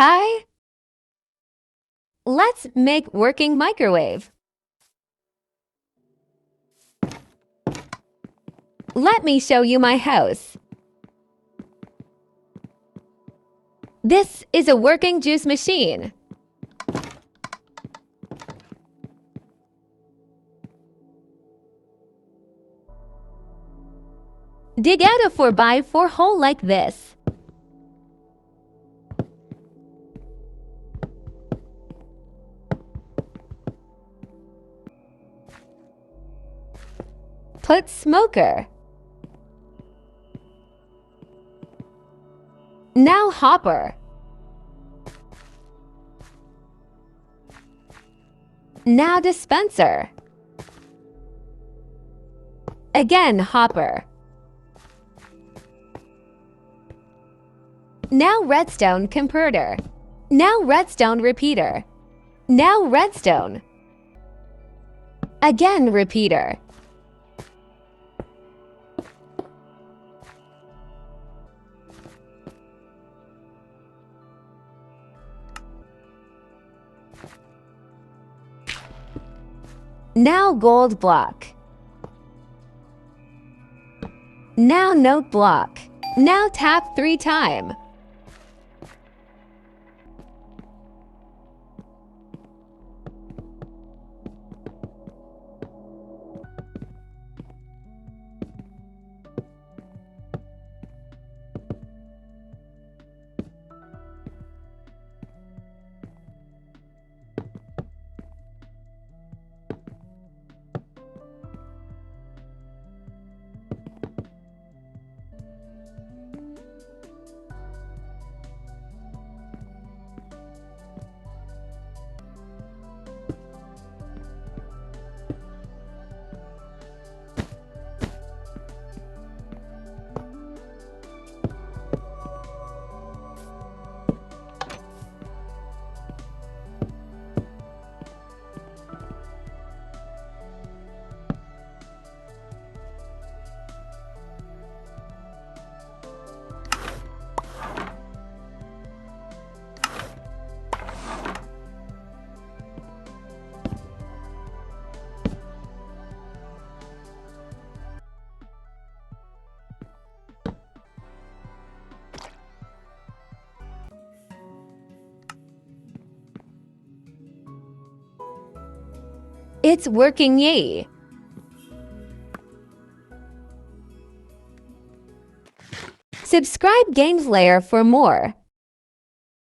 Hi. Let's make working microwave. Let me show you my house. This is a working juice machine. Dig out a 4x4 hole like this. Put smoker. Now hopper. Now dispenser. Again hopper. Now redstone converter. Now redstone repeater. Now redstone. Again repeater. Now gold block. Now note block. Now tap 3 times. It's working, yay! Subscribe GamesLayer for more.